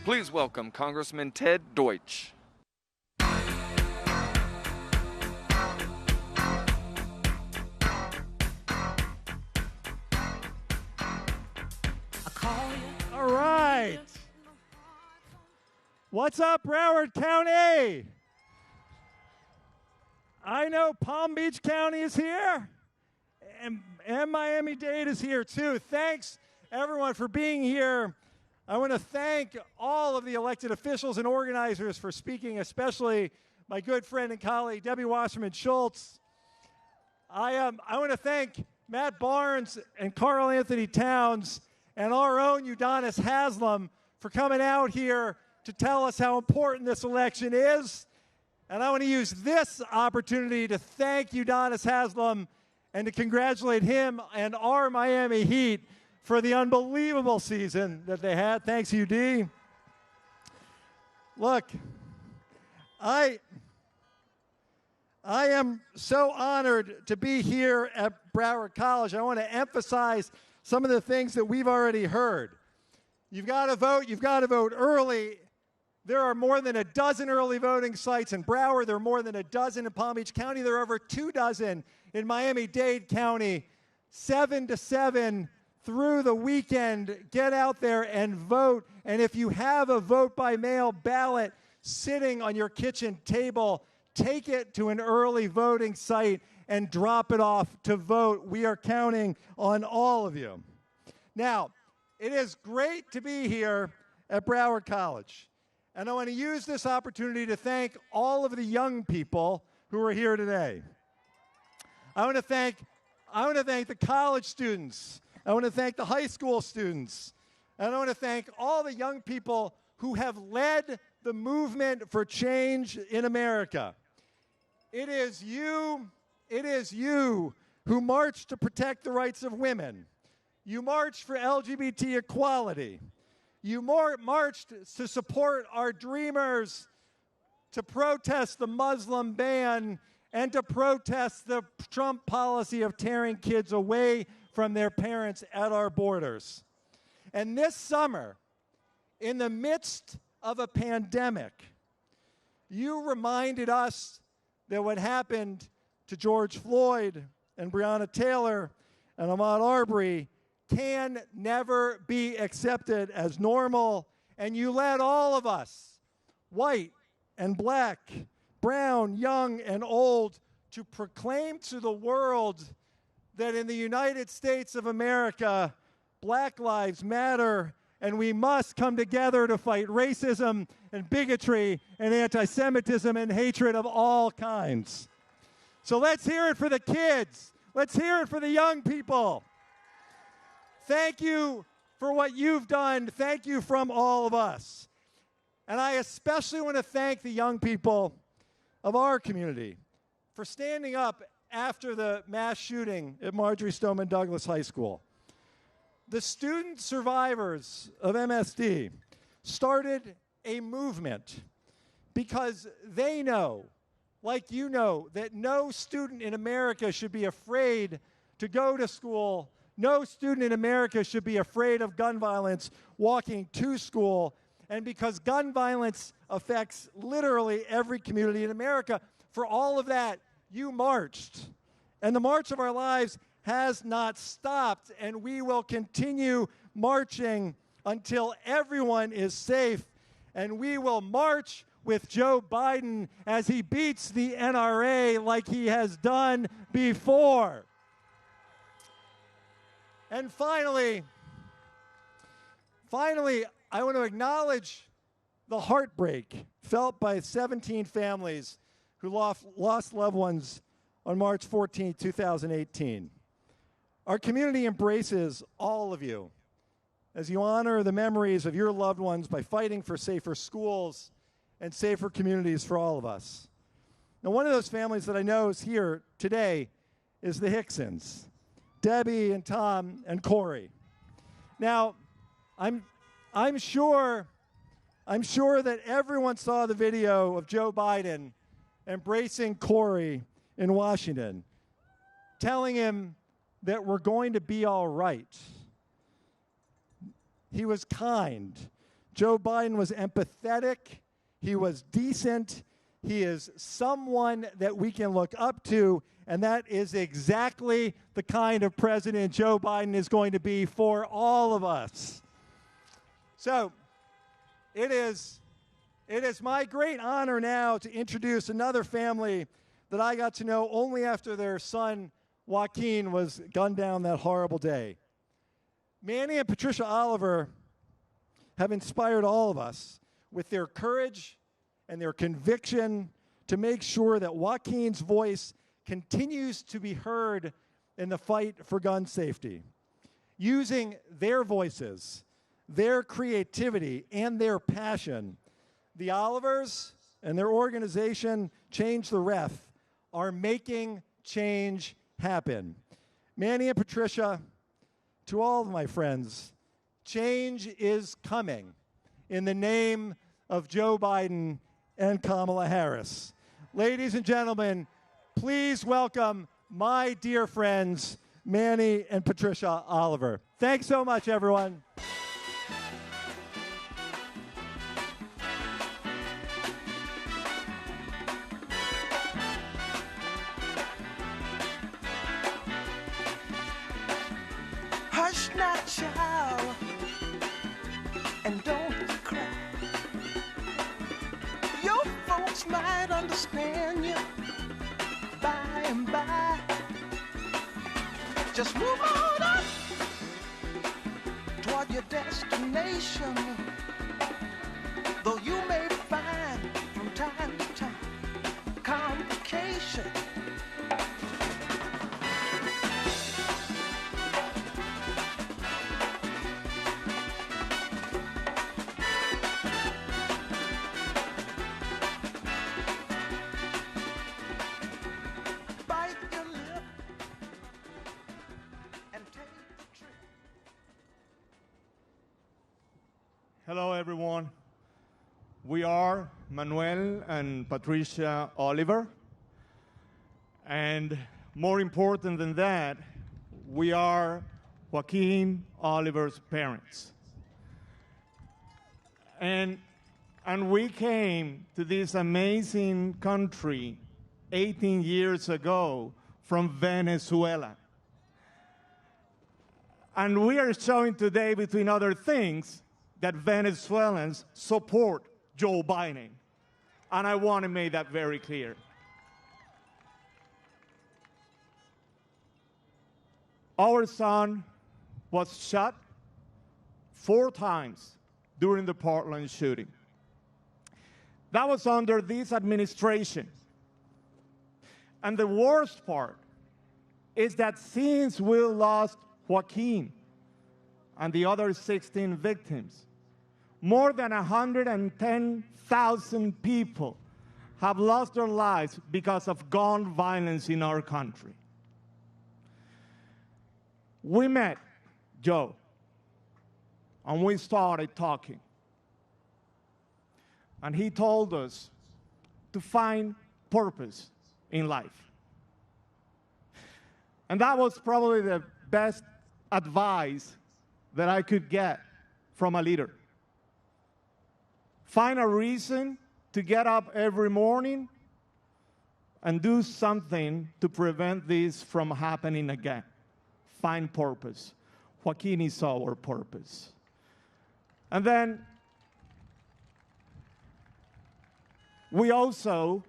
Please welcome Congressman Ted Deutsch. All right. What's up, Broward County? I know Palm Beach County is here, and Miami-Dade is here too. Thanks, everyone, for being here. I want to thank all of the elected officials and organizers for speaking, especially my good friend and colleague, Debbie Wasserman Schultz. I want to thank Matt Barnes and Carl Anthony Towns and our own Udonis Haslam for coming out here to tell us how important this election is. And I want to use this opportunity to thank Udonis Haslam and to congratulate him and our Miami Heat for the unbelievable season that they had. Thanks, UD. Look, I am so honored to be here at Broward College. I want to emphasize some of the things that we've already heard. You've got to vote. You've got to vote early. There are more than a dozen early voting sites in Broward. There are more than a dozen in Palm Beach County. There are over 2 dozen in Miami-Dade County. 7 to 7 through the weekend. Get out there and vote. And if you have a vote-by-mail ballot sitting on your kitchen table, take it to an early voting site and drop it off to vote. We are counting on all of you. Now, it is great to be here at Broward College. And I want to use this opportunity to thank all of the young people who are here today. I want to thank the college students. I want to thank the high school students. And I want to thank all the young people who have led the movement for change in America. It is you who marched to protect the rights of women. You marched for LGBT equality. You marched to support our dreamers, to protest the Muslim ban, and to protest the Trump policy of tearing kids away from their parents at our borders. And this summer, in the midst of a pandemic, you reminded us that what happened to George Floyd and Breonna Taylor and Ahmaud Arbery can never be accepted as normal. And you led all of us, white and black, brown, young and old, to proclaim to the world that in the United States of America, Black lives matter, and we must come together to fight racism and bigotry and anti-Semitism and hatred of all kinds. So let's hear it for the kids. Let's hear it for the young people. Thank you for what you've done. Thank you from all of us. And I especially want to thank the young people of our community for standing up after the mass shooting at Marjorie Stoneman Douglas High School. The student survivors of MSD started a movement because they know, like you know, that no student in America should be afraid to go to school. No student in America should be afraid of gun violence walking to school. And because gun violence affects literally every community in America, for all of that, you marched. And the march of our lives has not stopped, and we will continue marching until everyone is safe. And we will march with Joe Biden as he beats the NRA like he has done before. And finally, I want to acknowledge the heartbreak felt by 17 families who lost loved ones on March 14, 2018. Our community embraces all of you as you honor the memories of your loved ones by fighting for safer schools and safer communities for all of us. Now, one of those families that I know is here today is the Hicksons, Debbie and Tom and Corey. Now, I'm sure that everyone saw the video of Joe Biden embracing Corey in Washington, telling him that we're going to be all right. He was kind Joe Biden was empathetic. He was decent. He is someone that we can look up to, and that is exactly the kind of president Joe Biden is going to be for all of us. So it is my great honor now to introduce another family that I got to know only after their son, Joaquin, was gunned down that horrible day. Manny and Patricia Oliver have inspired all of us with their courage and their conviction to make sure that Joaquin's voice continues to be heard in the fight for gun safety. Using their voices, their creativity, and their passion, the Olivers and their organization, Change the Ref, are making change happen. Manny and Patricia, to all of my friends, change is coming in the name of Joe Biden and Kamala Harris. Ladies and gentlemen, please welcome my dear friends, Manny and Patricia Oliver. Thanks so much, everyone. Hush now, child, and don't cry. Your folks might understand you by and by. Just move on up toward your destination, though you may find from time to time complications. Hello, everyone. We are Manuel and Patricia Oliver. And more important than that, we are Joaquin Oliver's parents. And we came to this amazing country 18 years ago from Venezuela. And we are showing today, between other things, that Venezuelans support Joe Biden. And I want to make that very clear. Our son was shot 4 times during the Portland shooting. That was under this administration. And the worst part is that since we lost Joaquin and the other 16 victims, more than 110,000 people have lost their lives because of gun violence in our country. We met Joe, and we started talking. And he told us to find purpose in life. And that was probably the best advice that I could get from a leader. Find a reason to get up every morning and do something to prevent this from happening again. Find purpose. Joaquin is our purpose. And then we also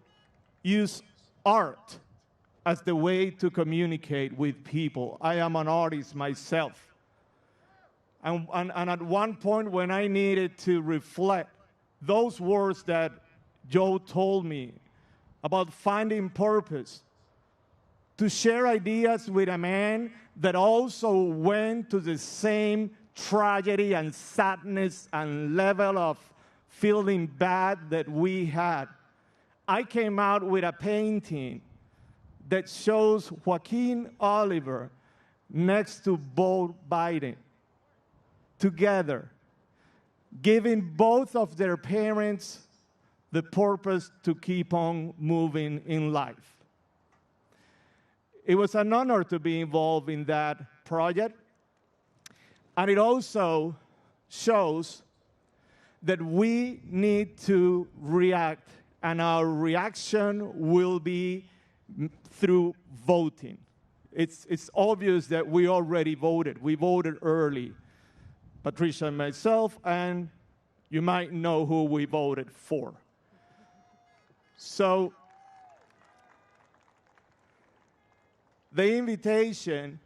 use art as the way to communicate with people. I am an artist myself. And at one point when I needed to reflect those words that Joe told me about finding purpose, to share ideas with a man that also went to the same tragedy and sadness and level of feeling bad that we had, I came out with a painting that shows Joaquin Oliver next to Joe Biden, together, giving both of their parents the purpose to keep on moving in life. It was an honor to be involved in that project, and it also shows that we need to react, and our reaction will be through voting. It's obvious that we already voted. We voted early, Patricia and myself, and you might know who we voted for. So the invitation,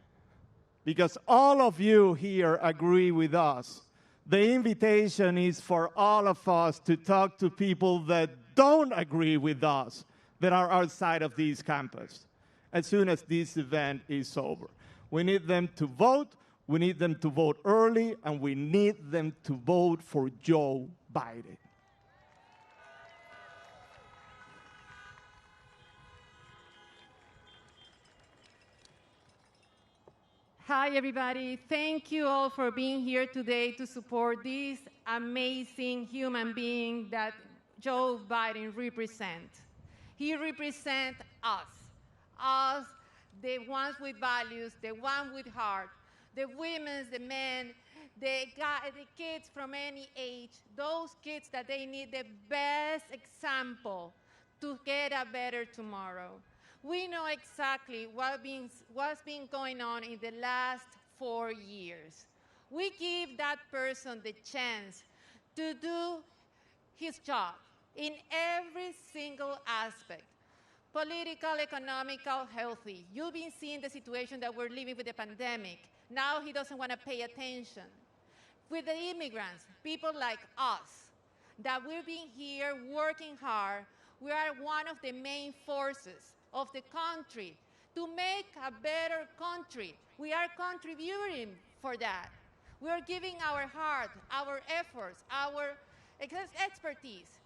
because all of you here agree with us, the invitation is for all of us to talk to people that don't agree with us, that are outside of this campus, as soon as this event is over. We need them to vote, we need them to vote early, and we need them to vote for Joe Biden. Hi, everybody. Thank you all for being here today to support this amazing human being that Joe Biden represents. He represents us, the ones with values, the ones with heart, the women, the men, the kids from any age, those kids that they need the best example to get a better tomorrow. We know exactly what's been going on in the last 4 years. We give that person the chance to do his job in every single aspect. Political, economical, healthy. You've been seeing the situation that we're living with the pandemic. Now he doesn't want to pay attention. With the immigrants, people like us, that we've been here working hard, we are one of the main forces of the country to make a better country. We are contributing for that. We are giving our heart, our efforts, our expertise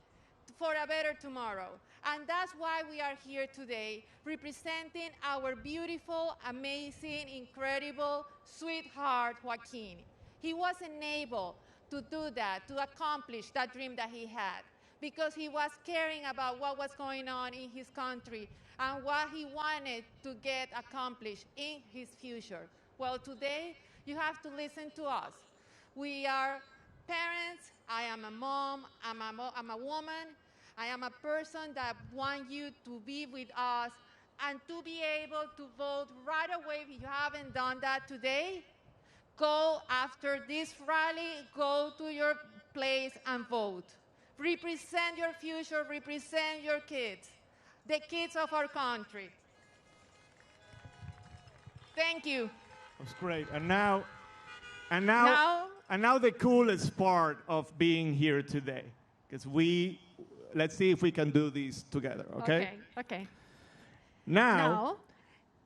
for a better tomorrow. And that's why we are here today, representing our beautiful, amazing, incredible, sweetheart, Joaquin. He wasn't able to do that, to accomplish that dream that he had, because he was caring about what was going on in his country and what he wanted to get accomplished in his future. Well, today, you have to listen to us. We are parents. I am a mom. I'm a woman. I am a person that wants you to be with us and to be able to vote right away. If you haven't done that today, go after this rally, go to your place and vote. Represent your future, represent your kids, the kids of our country. Thank you. That's great. And now the coolest part of being here today, because let's see if we can do this together, okay? Okay. Now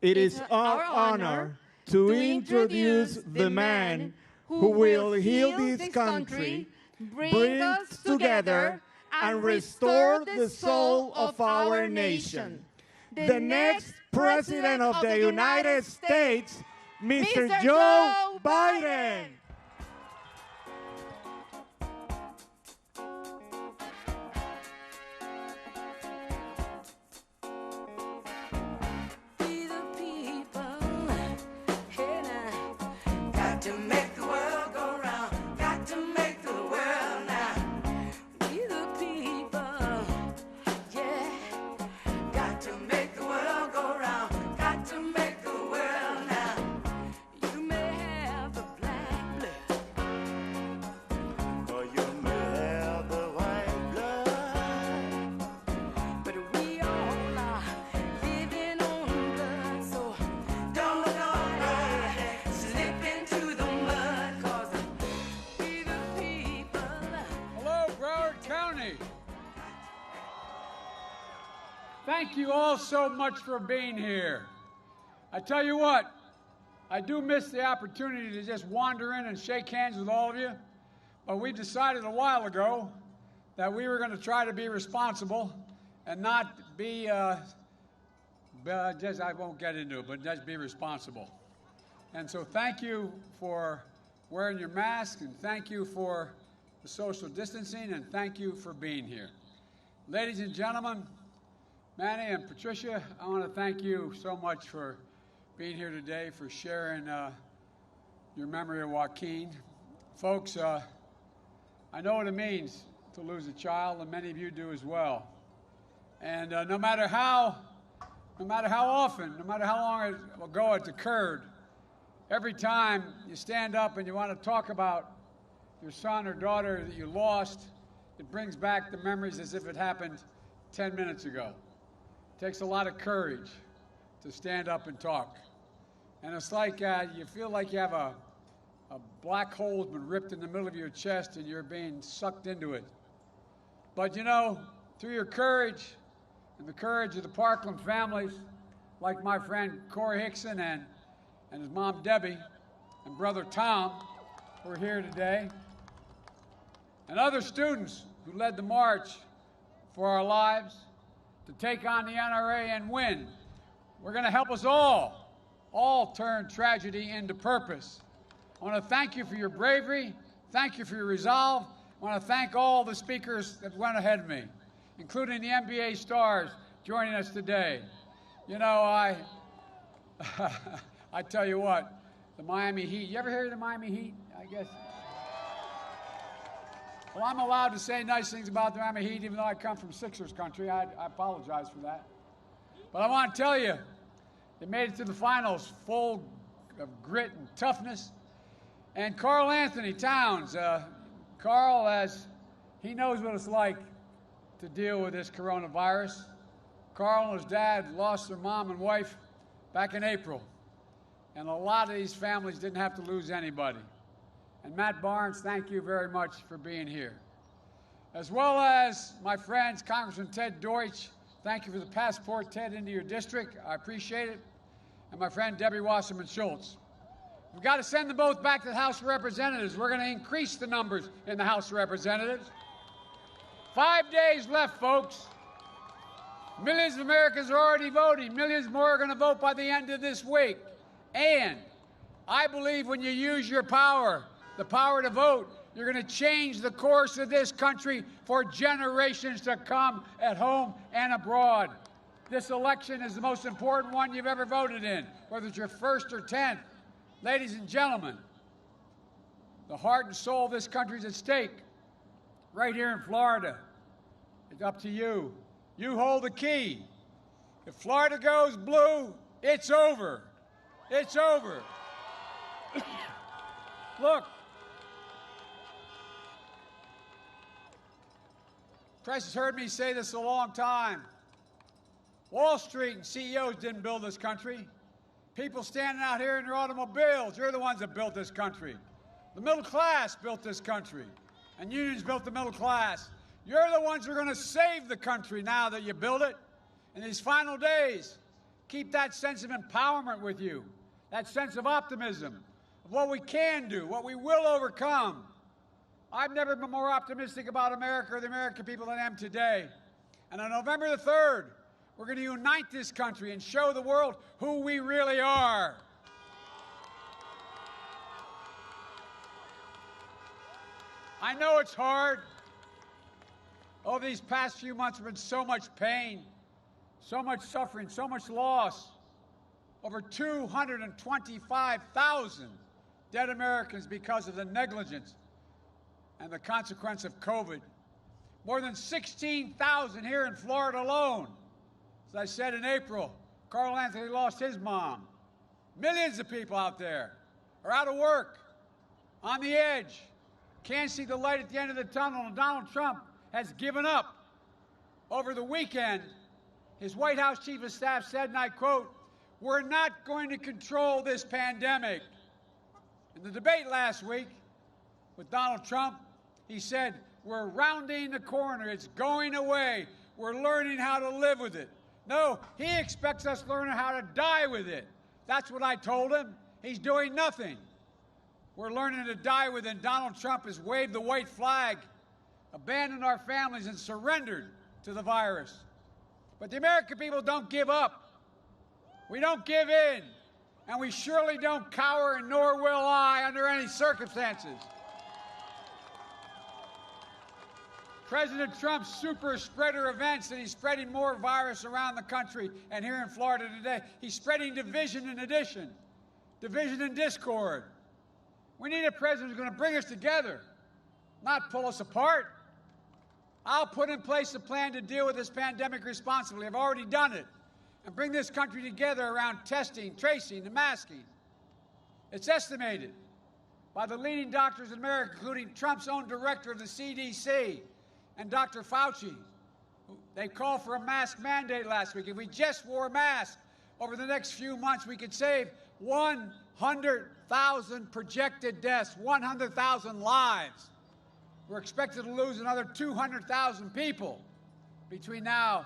it is our honor to introduce the man who will heal this country, bring us together, and restore the soul of our nation. The next President of the United States, Mr. Joe Biden. Thank you all so much for being here. I tell you what, I do miss the opportunity to just wander in and shake hands with all of you, but we decided a while ago that we were going to try to be responsible and not be, I won't get into it, but just be responsible. And so thank you for wearing your mask, and thank you for the social distancing, and thank you for being here. Ladies and gentlemen, Manny and Patricia, I want to thank you so much for being here today, for sharing your memory of Joaquin. Folks, I know what it means to lose a child, and many of you do as well. And no matter how often, no matter how long ago it's occurred, every time you stand up and you want to talk about your son or daughter that you lost, it brings back the memories as if it happened 10 minutes ago. It takes a lot of courage to stand up and talk. And it's like you feel like you have a black hole has been ripped in the middle of your chest and you're being sucked into it. But you know, through your courage and the courage of the Parkland families, like my friend Corey Hickson and his mom Debbie and brother Tom, who are here today, and other students who led the march for our lives to take on the NRA and win. We're going to help us all turn tragedy into purpose. I want to thank you for your bravery. Thank you for your resolve. I want to thank all the speakers that went ahead of me, including the NBA stars joining us today. You know, I tell you what, the Miami Heat. You ever hear of the Miami Heat? I guess. Well, I'm allowed to say nice things about the Miami Heat, even though I come from Sixers country. I apologize for that. But I want to tell you, they made it to the finals full of grit and toughness. And Carl Anthony Towns, Carl, he knows what it's like to deal with this coronavirus. Carl and his dad lost their mom and wife back in April. And a lot of these families didn't have to lose anybody. And Matt Barnes, thank you very much for being here. As well as my friends, Congressman Ted Deutsch, thank you for the passport, Ted, into your district. I appreciate it. And my friend Debbie Wasserman Schultz. We've got to send them both back to the House of Representatives. We're going to increase the numbers in the House of Representatives. 5 days left, folks. Millions of Americans are already voting. Millions more are going to vote by the end of this week. And I believe when you use your power, the power to vote, you're going to change the course of this country for generations to come at home and abroad. This election is the most important one you've ever voted in, whether it's your first or 10th. Ladies and gentlemen, the heart and soul of this country is at stake. Right here in Florida, it's up to you. You hold the key. If Florida goes blue, it's over. It's over. Look, press has heard me say this a long time. Wall Street and CEOs didn't build this country. People standing out here in their automobiles, you're the ones that built this country. The middle class built this country, and unions built the middle class. You're the ones who are going to save the country now that you build it. In these final days, keep that sense of empowerment with you, that sense of optimism, of what we can do, what we will overcome. I've never been more optimistic about America or the American people than I am today. And on November the 3rd, we're going to unite this country and show the world who we really are. I know it's hard. Over these past few months, there's been so much pain, so much suffering, so much loss. Over 225,000 dead Americans because of the negligence and the consequence of COVID. More than 16,000 here in Florida alone. As I said in April, Carl Anthony lost his mom. Millions of people out there are out of work, on the edge, can't see the light at the end of the tunnel, and Donald Trump has given up. Over the weekend, his White House Chief of Staff said, and I quote, "We're not going to control this pandemic." In the debate last week with Donald Trump, he said, "We're rounding the corner. It's going away. We're learning how to live with it." No, he expects us to learn how to die with it. That's what I told him. He's doing nothing. We're learning to die with it. Donald Trump has waved the white flag, abandoned our families, and surrendered to the virus. But the American people don't give up. We don't give in. And we surely don't cower, and nor will I under any circumstances. President Trump's super spreader events, and he's spreading more virus around the country and here in Florida today. He's spreading division and addition, division and discord. We need a president who's going to bring us together. not pull us apart. I'll put in place a plan to deal with this pandemic responsibly. I've already done it. And bring this country together around testing, tracing, and masking. It's estimated by the leading doctors in America, including Trump's own director of the CDC and Dr. Fauci. They called for a mask mandate last week. If we just wore a mask over the next few months, we could save 100,000 projected deaths, 100,000 lives. We're expected to lose another 200,000 people between now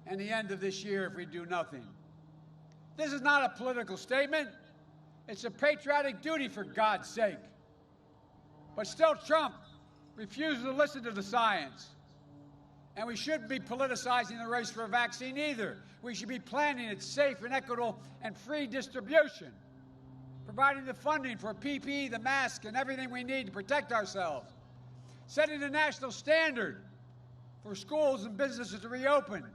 and the end of this year if we do nothing. This is not a political statement. It's a patriotic duty, for God's sake. But still, Trump refuses to listen to the science. And we shouldn't be politicizing the race for a vaccine either. We should be planning its safe and equitable and free distribution, providing the funding for PPE, the mask, and everything we need to protect ourselves, setting a national standard for schools and businesses to reopen,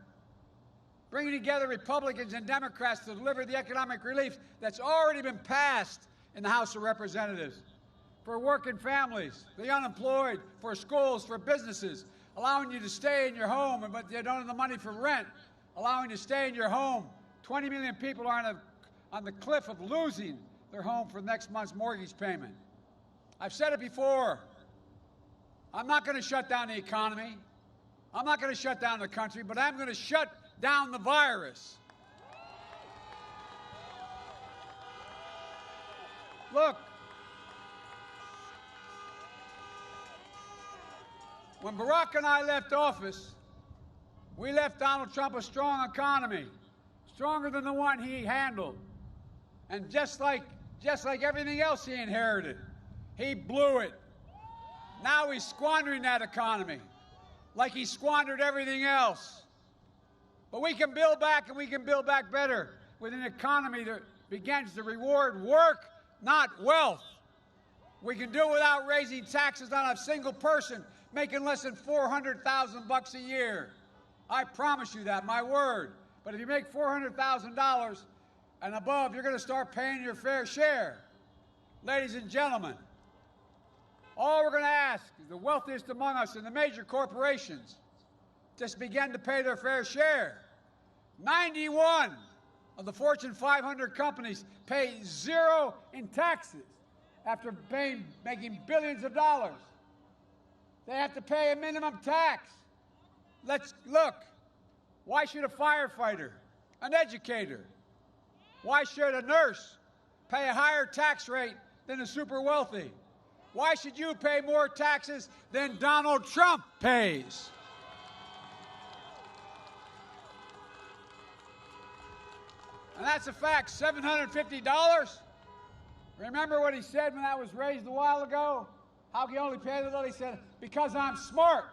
bringing together Republicans and Democrats to deliver the economic relief that's already been passed in the House of Representatives, for working families, the unemployed, for schools, for businesses, allowing you to stay in your home, but you don't have the money for rent, allowing you to stay in your home. 20 million people are on the cliff of losing their home for next month's mortgage payment. I've said it before. I'm not going to shut down the economy. I'm not going to shut down the country, but I'm going to shut down the virus. Look, when Barack and I left office, we left Donald Trump a strong economy, stronger than the one he handled. And just like everything else he inherited, he blew it. Now he's squandering that economy like he squandered everything else. But we can build back, and we can build back better with an economy that begins to reward work, not wealth. We can do it without raising taxes on a single person making less than $400,000 a year. I promise you that, my word. But if you make $400,000 and above, you're going to start paying your fair share. Ladies and gentlemen, all we're going to ask is the wealthiest among us and the major corporations just begin to pay their fair share. 91 of the Fortune 500 companies pay zero in taxes after making billions of dollars. They have to pay a minimum tax. Let's look. Why should a firefighter, an educator, why should a nurse pay a higher tax rate than the super wealthy? Why should you pay more taxes than Donald Trump pays? And that's a fact, $750. Remember what he said when that was raised a while ago? How can you only pay the little? He said, because I'm smart.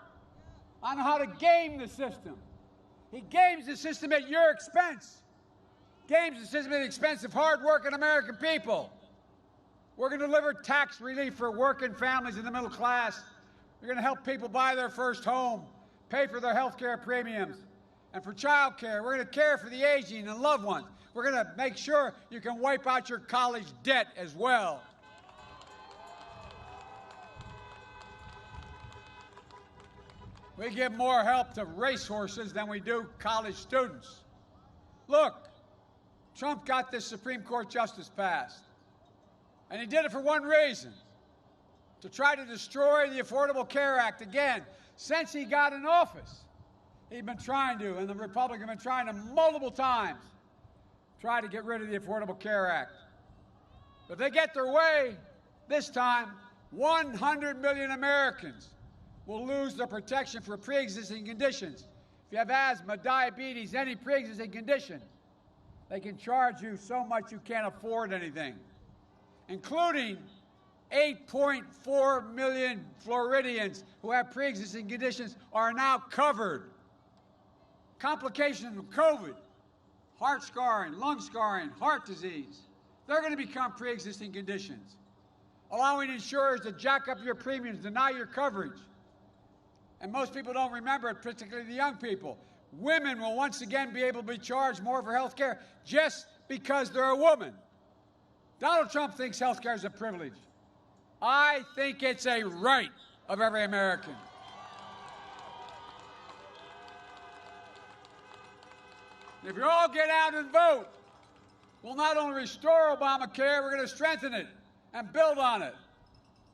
I know how to game the system. He games the system at your expense. Games the system at the expense of hard-working American people. We're going to deliver tax relief for working families in the middle class. We're going to help people buy their first home, pay for their health care premiums, and for child care. We're going to care for the aging and loved ones. We're going to make sure you can wipe out your college debt as well. We give more help to racehorses than we do college students. Look, Trump got this Supreme Court justice passed. And he did it for one reason, to try to destroy the Affordable Care Act again. Since he got in office, he'd been trying to, and the Republicans have been trying to multiple times, try to get rid of the Affordable Care Act. But if they get their way, this time, 100 million Americans will lose their protection for pre-existing conditions. If you have asthma, diabetes, any pre-existing condition, they can charge you so much you can't afford anything, including 8.4 million Floridians who have pre-existing conditions are now covered. Complications of COVID, heart scarring, lung scarring, heart disease, they're going to become pre-existing conditions, allowing insurers to jack up your premiums, deny your coverage. And most people don't remember it, particularly the young people. Women will once again be able to be charged more for health care just because they're a woman. Donald Trump thinks health care is a privilege. I think it's a right. of every American. If you all get out and vote, we'll not only restore Obamacare, we're going to strengthen it and build on it.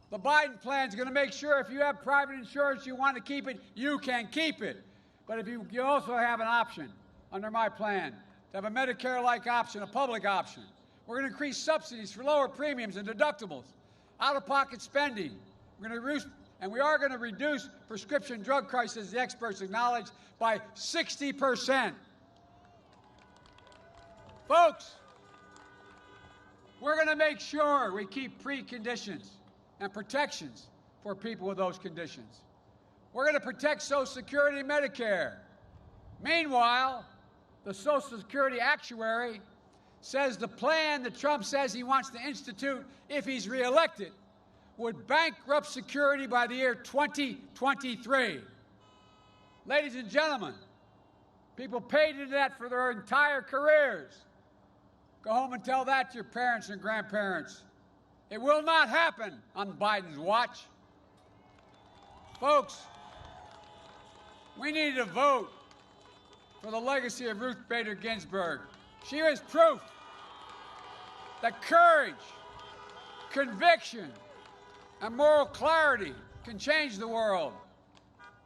The Biden plan is going to make sure if you have private insurance, you want to keep it, you can keep it. But if you also have an option under my plan to have a Medicare-like option, a public option. We're going to increase subsidies for lower premiums and deductibles, out-of-pocket spending. We're going to reduce, and we are going to reduce prescription drug prices, the experts acknowledge, by 60%. Folks, we're going to make sure we keep preconditions and protections for people with those conditions. We're going to protect Social Security and Medicare. Meanwhile, the Social Security actuary says the plan that Trump says he wants to institute if he's reelected would bankrupt security by the year 2023. Ladies and gentlemen, people paid into that for their entire careers. Go home and tell that to your parents and grandparents. It will not happen on Biden's watch. Folks, we need to vote for the legacy of Ruth Bader Ginsburg. She was proof that courage, conviction, and moral clarity can change the world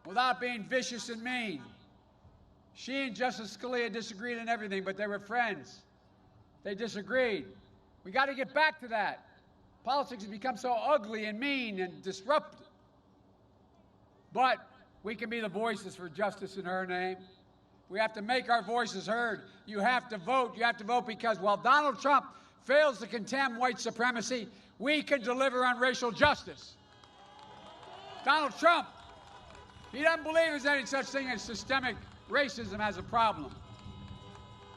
without being vicious and mean. She and Justice Scalia disagreed on everything, but they were friends. They disagreed. We got to get back to that. Politics has become so ugly and mean and disruptive. But we can be the voices for justice in her name. We have to make our voices heard. You have to vote. You have to vote because while Donald Trump fails to condemn white supremacy, we can deliver on racial justice. Donald Trump, he doesn't believe there's any such thing as systemic racism as a problem.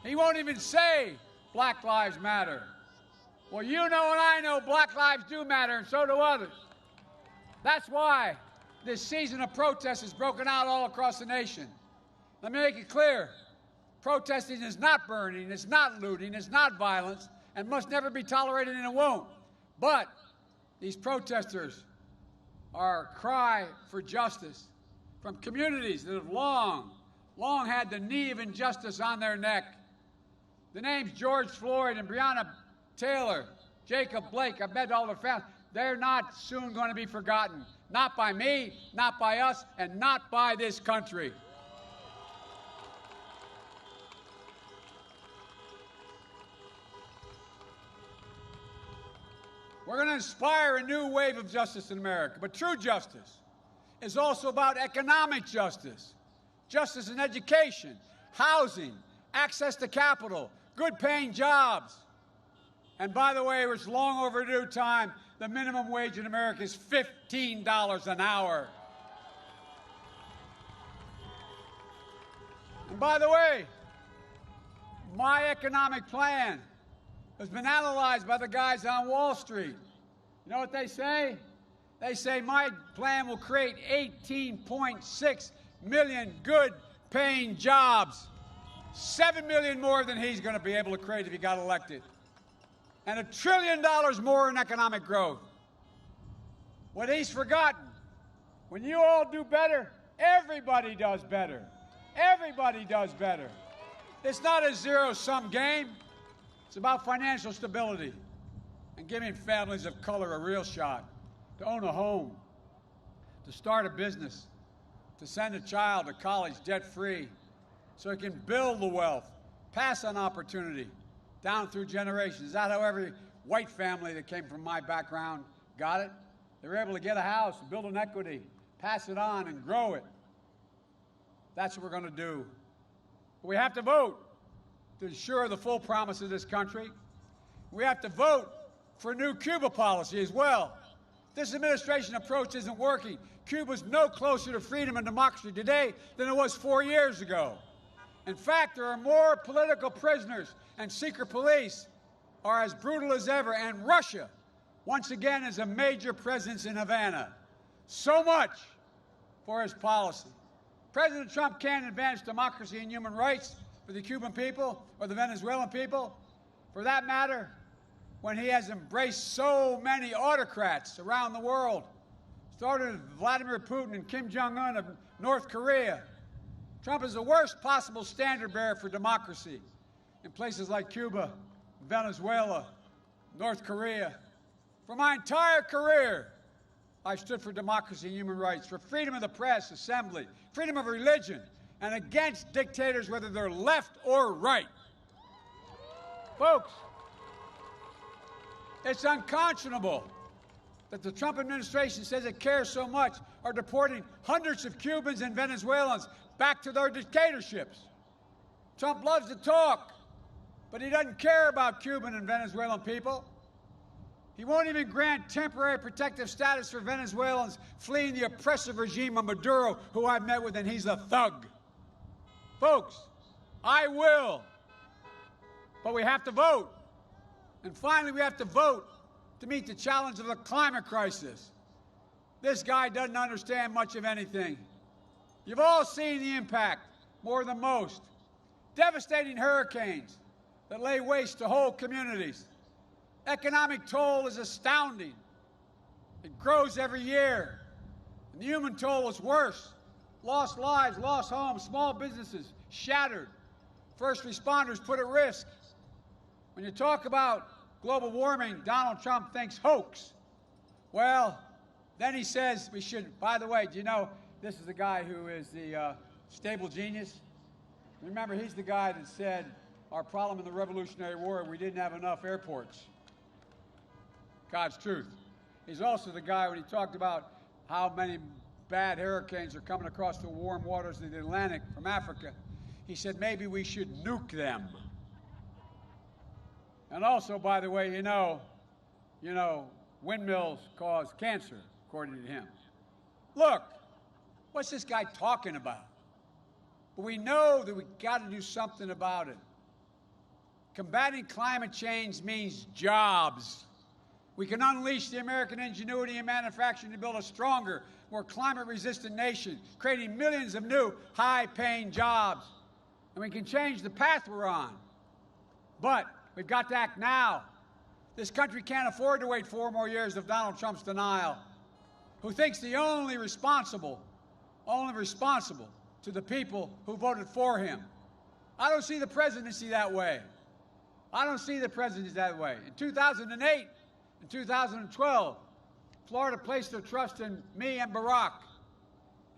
He won't even say Black Lives Matter. Well, you know and I know Black lives do matter, and so do others. That's why this season of protests has broken out all across the nation. Let me make it clear. Protesting is not burning, it's not looting, it's not violence, and must never be tolerated, and it won't. But these protesters are a cry for justice from communities that have long had the knee of injustice on their neck. The names George Floyd and Breonna Taylor, Jacob Blake, I've met all their families. They're not soon going to be forgotten. Not by me, not by us, and not by this country. We're going to inspire a new wave of justice in America. But true justice is also about economic justice, justice in education, housing, access to capital, good-paying jobs. And by the way, it's long overdue time. The minimum wage in America is $15 an hour. And by the way, my economic plan has been analyzed by the guys on Wall Street. You know what they say? They say my plan will create 18.6 million good-paying jobs, 7 million more than he's going to be able to create if he got elected, and $1 trillion more in economic growth. What he's forgotten, when you all do better, everybody does better. Everybody does better. It's not a zero-sum game. It's about financial stability and giving families of color a real shot to own a home, to start a business, to send a child to college debt-free so it can build the wealth, pass on opportunity down through generations. Is that how every white family that came from my background got it? They were able to get a house, build an equity, pass it on, and grow it. That's what we're going to do. But we have to vote to ensure the full promise of this country. We have to vote for a new Cuba policy as well. This administration approach isn't working. Cuba's no closer to freedom and democracy today than it was 4 years ago. In fact, there are more political prisoners, and secret police are as brutal as ever, and Russia, once again, is a major presence in Havana. So much for his policy. President Trump can't advance democracy and human rights for the Cuban people or the Venezuelan people, for that matter, when he has embraced so many autocrats around the world. started with Vladimir Putin and Kim Jong-un of North Korea. Trump is the worst possible standard bearer for democracy in places like Cuba, Venezuela, North Korea. For my entire career, I stood for democracy and human rights, for freedom of the press, assembly, freedom of religion, and against dictators, whether they're left or right. Folks, it's unconscionable that the Trump administration says it cares so much are deporting hundreds of Cubans and Venezuelans back to their dictatorships. Trump loves to talk, but he doesn't care about Cuban and Venezuelan people. He won't even grant temporary protective status for Venezuelans fleeing the oppressive regime of Maduro, who I've met with, and he's a thug. Folks, I will, but we have to vote. And finally, we have to vote to meet the challenge of the climate crisis. This guy doesn't understand much of anything. You've all seen the impact, more than most. Devastating hurricanes that lay waste to whole communities. Economic toll is astounding. It grows every year. And the human toll is worse. Lost lives, lost homes, small businesses shattered. First responders put at risk. When you talk about global warming, Donald Trump thinks hoax. Well, then he says we should, by the way, do you know this is the guy who is the stable genius? Remember, he's the guy that said our problem in the Revolutionary War, we didn't have enough airports. God's truth. He's also the guy when he talked about how many bad hurricanes are coming across the warm waters of the Atlantic from Africa. He said maybe we should nuke them. And also, by the way, you know, windmills cause cancer, according to him. Look, what's this guy talking about? But we know that we've got to do something about it. Combating climate change means jobs. We can unleash the American ingenuity and manufacturing to build a stronger, more climate-resistant nation, creating millions of new, high-paying jobs. And we can change the path we're on. But we've got to act now. This country can't afford to wait 4 more years of Donald Trump's denial, who thinks the only responsible to the people who voted for him. I don't see the presidency that way. I don't see the presidency that way. In 2008 and 2012, Florida placed their trust in me and Barack.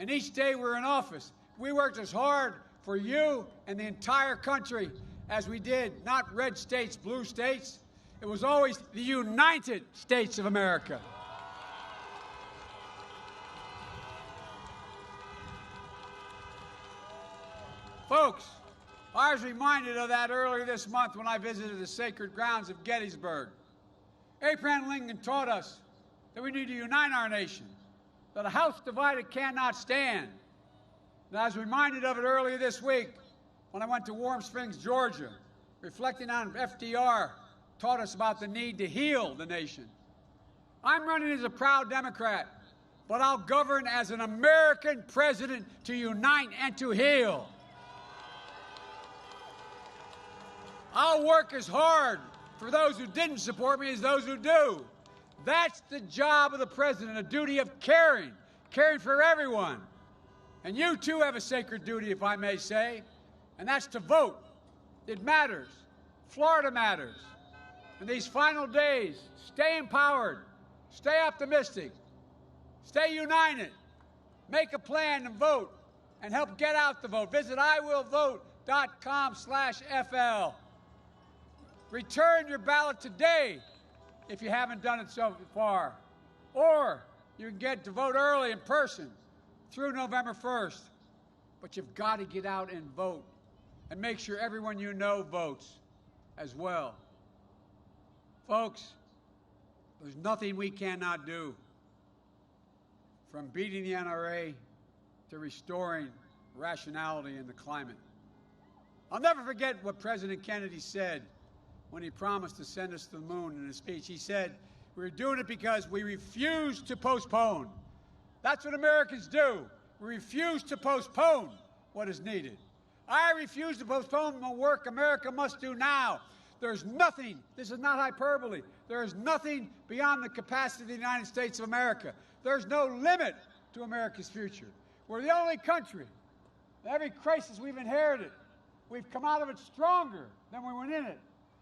And each day we were in office, we worked as hard for you and the entire country as we did, not red states, blue states. It was always the United States of America. Folks, I was reminded of that earlier this month when I visited the sacred grounds of Gettysburg. Abraham Lincoln taught us that we need to unite our nation, that a house divided cannot stand. And I was reminded of it earlier this week when I went to Warm Springs, Georgia, reflecting on FDR taught us about the need to heal the nation. I'm running as a proud Democrat, but I'll govern as an American president to unite and to heal. I'll work as hard for those who didn't support me as those who do. That's the job of the president, a duty of caring for everyone. And you too have a sacred duty, if I may say, and that's to vote. It matters. Florida matters. In these final days, stay empowered, stay optimistic, stay united, make a plan and vote, and help get out the vote. Visit iwillvote.com/FL. Return your ballot today if you haven't done it so far. Or you can get to vote early in person through November 1st. But you've got to get out and vote and make sure everyone you know votes as well. Folks, there's nothing we cannot do, from beating the NRA to restoring rationality in the climate. I'll never forget what President Kennedy said when he promised to send us to the moon in his speech. He said, we're doing it because we refuse to postpone. That's what Americans do. We refuse to postpone what is needed. I refuse to postpone the work America must do now There's nothing, this is not hyperbole, there is nothing beyond the capacity of the United States of America. There's no limit to America's future. We're the only country, every crisis we've inherited, we've come out of it stronger than we went in it,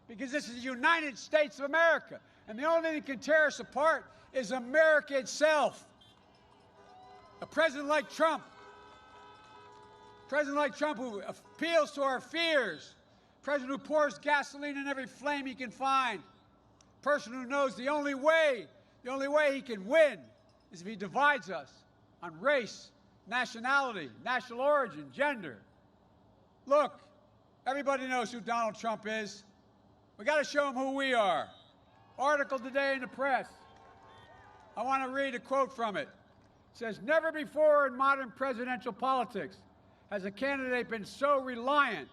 because this is the United States of America. And the only thing that can tear us apart is America itself. A president like Trump who appeals to our fears, a president who pours gasoline in every flame he can find, a person who knows the only way he can win is if he divides us on race, nationality, national origin, gender. Look, everybody knows who Donald Trump is. We got to show him who we are. Article today in the press. I want to read a quote from it. It says, "Never before in modern presidential politics has a candidate been so reliant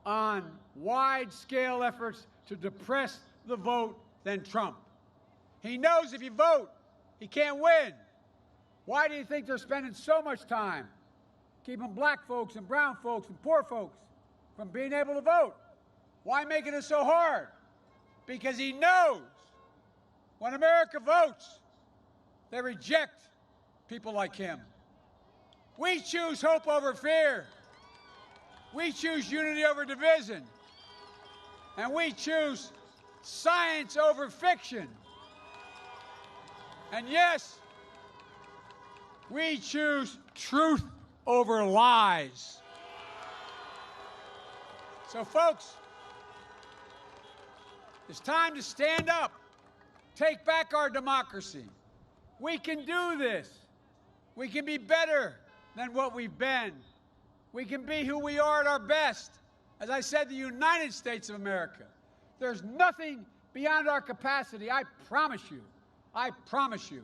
on wide-scale efforts to depress the vote than Trump. He knows if you vote, he can't win. Why do you think they're spending so much time keeping black folks and brown folks and poor folks from being able to vote? Why making it so hard? Because he knows when America votes, they reject people like him. We choose hope over fear. We choose unity over division. And we choose science over fiction. And yes, we choose truth over lies. So, folks, it's time to stand up, take back our democracy. We can do this. We can be better than what we've been. We can be who we are at our best. As I said, the United States of America. There's nothing beyond our capacity. I promise you. I promise you.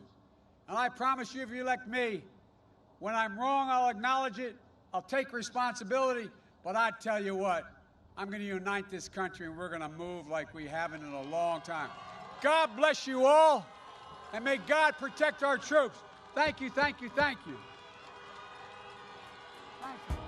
And I promise you, if you elect me, when I'm wrong, I'll acknowledge it. I'll take responsibility. But I tell you what, I'm going to unite this country, and we're going to move like we haven't in a long time. God bless you all, and may God protect our troops. Thank you, thank you, thank you. Thank you.